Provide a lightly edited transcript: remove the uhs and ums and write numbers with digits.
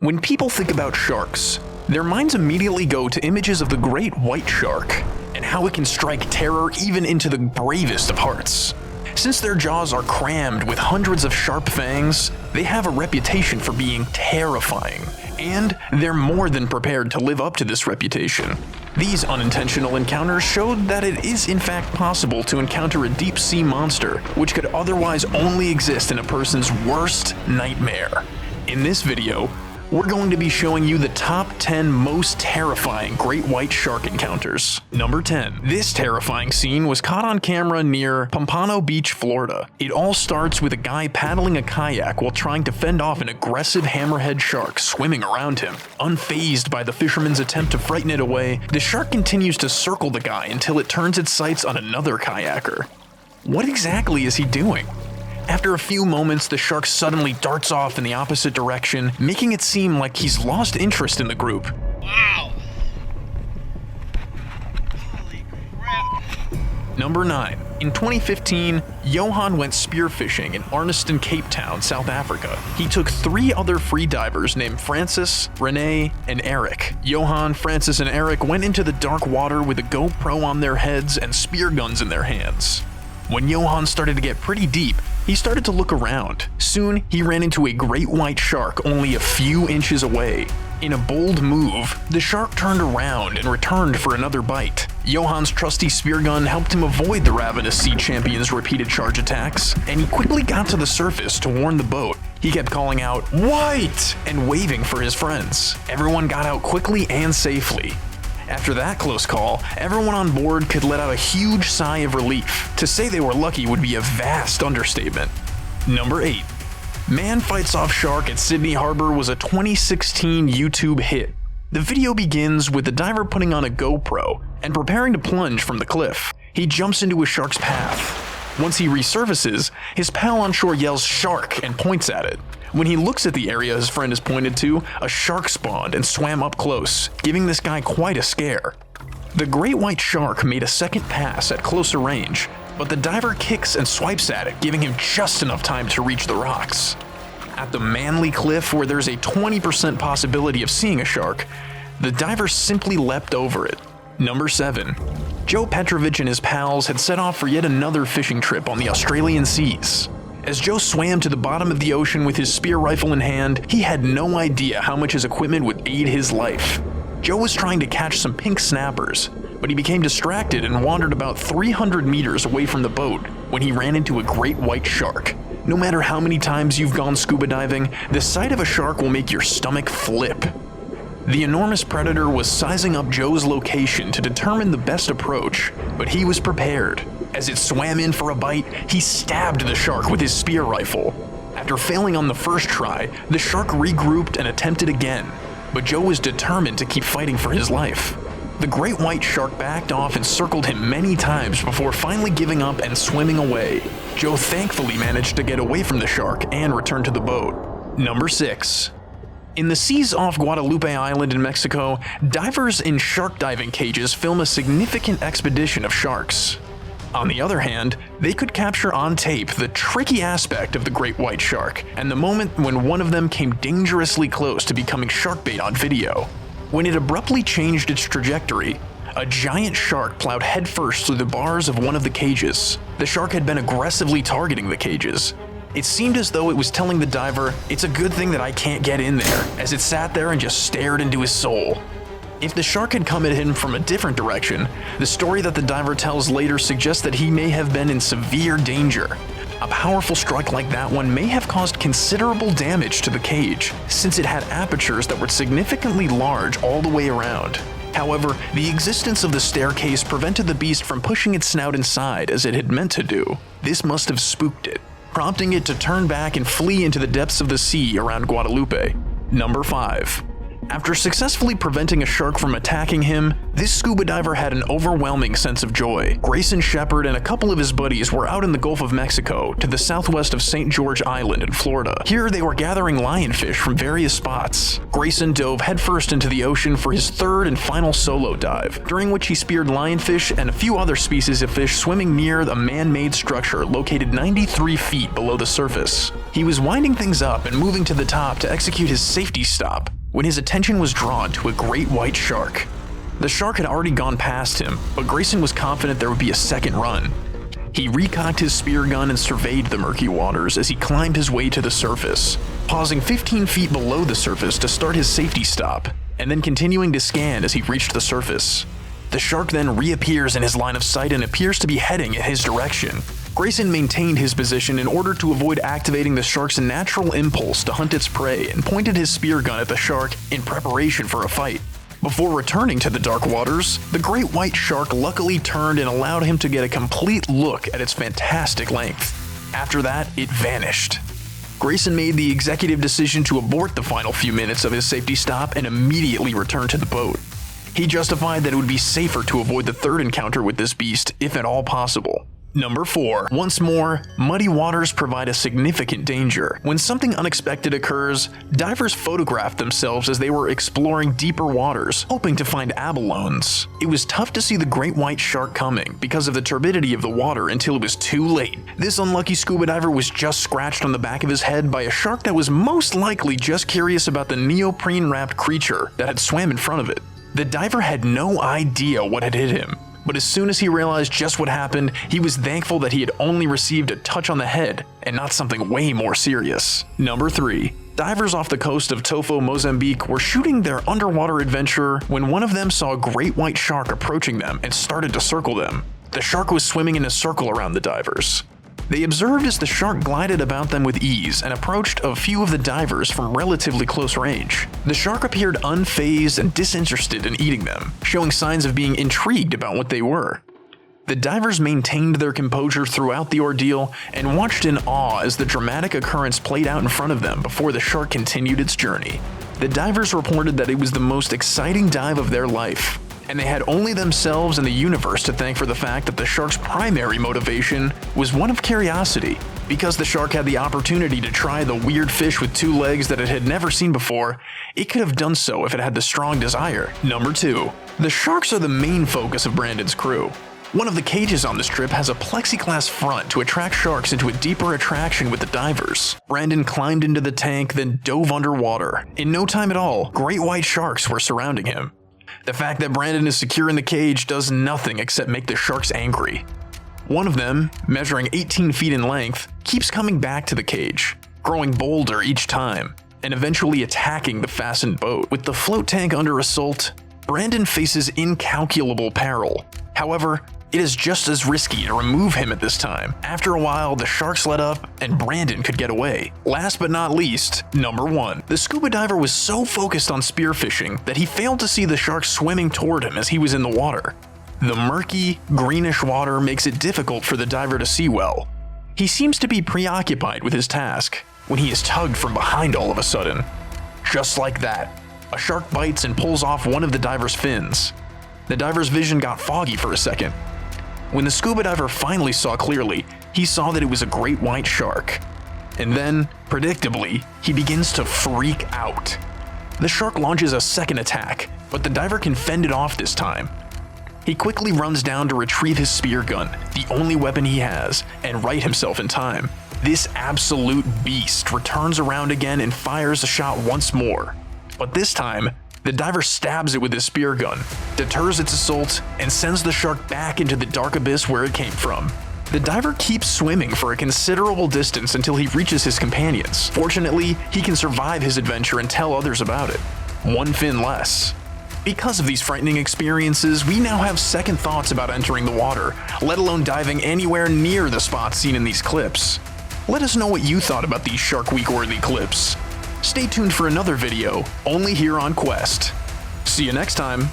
When people think about sharks, their minds immediately go to images of the great white shark and how it can strike terror even into the bravest of hearts. Since their jaws are crammed with hundreds of sharp fangs, they have a reputation for being terrifying, and they're more than prepared to live up to this reputation. These unintentional encounters showed that it is in fact possible to encounter a deep-sea monster which could otherwise only exist in a person's worst nightmare. In this video, we're going to be showing you the top 10 most terrifying great white shark encounters. Number 10. This terrifying scene was caught on camera near Pompano Beach, Florida. It all starts with a guy paddling a kayak while trying to fend off an aggressive hammerhead shark swimming around him. Unfazed by the fisherman's attempt to frighten it away, the shark continues to circle the guy until it turns its sights on another kayaker. What exactly is he doing? After a few moments, the shark suddenly darts off in the opposite direction, making it seem like he's lost interest in the group. Wow! Holy crap! Number 9. In 2015, Johan went spearfishing in Arniston, Cape Town, South Africa. He took 3 other free divers named Francis, Renee, and Eric. Johan, Francis, and Eric went into the dark water with a GoPro on their heads and spear guns in their hands. When Johan started to get pretty deep, he started to look around. Soon, he ran into a great white shark only a few inches away. In a bold move, the shark turned around and returned for another bite. Johan's trusty spear gun helped him avoid the ravenous sea champion's repeated charge attacks, and he quickly got to the surface to warn the boat. He kept calling out, "White!" and waving for his friends. Everyone got out quickly and safely. After that close call, everyone on board could let out a huge sigh of relief. To say they were lucky would be a vast understatement. Number 8. Man Fights Off Shark at Sydney Harbor was a 2016 YouTube hit. The video begins with the diver putting on a GoPro and preparing to plunge from the cliff. He jumps into a shark's path. Once he resurfaces, his pal on shore yells "shark" and points at it. When he looks at the area his friend has pointed to, a shark spawned and swam up close, giving this guy quite a scare. The great white shark made a second pass at closer range, but the diver kicks and swipes at it, giving him just enough time to reach the rocks. At the Manly Cliff, where there's a 20% possibility of seeing a shark, the diver simply leapt over it. Number 7. Joe Petrovic and his pals had set off for yet another fishing trip on the Australian seas. As Joe swam to the bottom of the ocean with his spear rifle in hand, he had no idea how much his equipment would aid his life. Joe was trying to catch some pink snappers, but he became distracted and wandered about 300 meters away from the boat when he ran into a great white shark. No matter how many times you've gone scuba diving, the sight of a shark will make your stomach flip. The enormous predator was sizing up Joe's location to determine the best approach, but he was prepared. As it swam in for a bite, he stabbed the shark with his spear rifle. After failing on the first try, the shark regrouped and attempted again, but Joe was determined to keep fighting for his life. The great white shark backed off and circled him many times before finally giving up and swimming away. Joe thankfully managed to get away from the shark and return to the boat. Number 6. In the seas off Guadalupe Island in Mexico, divers in shark diving cages film a significant expedition of sharks. On the other hand, they could capture on tape the tricky aspect of the great white shark and the moment when one of them came dangerously close to becoming shark bait on video. When it abruptly changed its trajectory, a giant shark plowed headfirst through the bars of one of the cages. The shark had been aggressively targeting the cages. It seemed as though it was telling the diver, "It's a good thing that I can't get in there," as it sat there and just stared into his soul. If the shark had come at him from a different direction, the story that the diver tells later suggests that he may have been in severe danger. A powerful strike like that one may have caused considerable damage to the cage, since it had apertures that were significantly large all the way around. However, the existence of the staircase prevented the beast from pushing its snout inside as it had meant to do. This must have spooked it, prompting it to turn back and flee into the depths of the sea around Guadalupe. Number 5. After successfully preventing a shark from attacking him, this scuba diver had an overwhelming sense of joy. Grayson Shepard and a couple of his buddies were out in the Gulf of Mexico to the southwest of St. George Island in Florida. Here they were gathering lionfish from various spots. Grayson dove headfirst into the ocean for his third and final solo dive, during which he speared lionfish and a few other species of fish swimming near a man-made structure located 93 feet below the surface. He was winding things up and moving to the top to execute his safety stop when his attention was drawn to a great white shark. The shark had already gone past him, but Grayson was confident there would be a second run. He recocked his spear gun and surveyed the murky waters as he climbed his way to the surface, pausing 15 feet below the surface to start his safety stop, and then continuing to scan as he reached the surface. The shark then reappears in his line of sight and appears to be heading in his direction. Grayson maintained his position in order to avoid activating the shark's natural impulse to hunt its prey and pointed his spear gun at the shark in preparation for a fight. Before returning to the dark waters, the great white shark luckily turned and allowed him to get a complete look at its fantastic length. After that, it vanished. Grayson made the executive decision to abort the final few minutes of his safety stop and immediately return to the boat. He justified that it would be safer to avoid the third encounter with this beast, if at all possible. Number 4. Once more, muddy waters provide a significant danger. When something unexpected occurs, divers photographed themselves as they were exploring deeper waters, hoping to find abalones. It was tough to see the great white shark coming because of the turbidity of the water until it was too late. This unlucky scuba diver was just scratched on the back of his head by a shark that was most likely just curious about the neoprene-wrapped creature that had swam in front of it. The diver had no idea what had hit him, but as soon as he realized just what happened, he was thankful that he had only received a touch on the head and not something way more serious. Number 3. Divers off the coast of Tofo, Mozambique were shooting their underwater adventure when one of them saw a great white shark approaching them and started to circle them. The shark was swimming in a circle around the divers. They observed as the shark glided about them with ease and approached a few of the divers from relatively close range. The shark appeared unfazed and disinterested in eating them, showing signs of being intrigued about what they were. The divers maintained their composure throughout the ordeal and watched in awe as the dramatic occurrence played out in front of them before the shark continued its journey. The divers reported that it was the most exciting dive of their life, and they had only themselves and the universe to thank for the fact that the shark's primary motivation was one of curiosity. Because the shark had the opportunity to try the weird fish with 2 legs that it had never seen before, it could have done so if it had the strong desire. Number 2. The sharks are the main focus of Brandon's crew. One of the cages on this trip has a plexiglass front to attract sharks into a deeper attraction with the divers. Brandon climbed into the tank, then dove underwater. In no time at all, great white sharks were surrounding him. The fact that Brandon is secure in the cage does nothing except make the sharks angry. One of them, measuring 18 feet in length, keeps coming back to the cage, growing bolder each time, and eventually attacking the fastened boat. With the float tank under assault, Brandon faces incalculable peril. However, it is just as risky to remove him at this time. After a while, the sharks let up and Brandon could get away. Last but not least, number 1. The scuba diver was so focused on spearfishing that he failed to see the shark swimming toward him as he was in the water. The murky, greenish water makes it difficult for the diver to see well. He seems to be preoccupied with his task when he is tugged from behind all of a sudden. Just like that, a shark bites and pulls off one of the diver's fins. The diver's vision got foggy for a second. When the scuba diver finally saw clearly, he saw that it was a great white shark. And then, predictably, he begins to freak out. The shark launches a second attack, but the diver can fend it off this time. He quickly runs down to retrieve his spear gun, the only weapon he has, and right himself in time. This absolute beast returns around again and fires a shot once more. But this time, the diver stabs it with his spear gun, deters its assault, and sends the shark back into the dark abyss where it came from. The diver keeps swimming for a considerable distance until he reaches his companions. Fortunately, he can survive his adventure and tell others about it. 1 fin less. Because of these frightening experiences, we now have second thoughts about entering the water, let alone diving anywhere near the spots seen in these clips. Let us know what you thought about these Shark Week-worthy clips. Stay tuned for another video, only here on Quest. See you next time.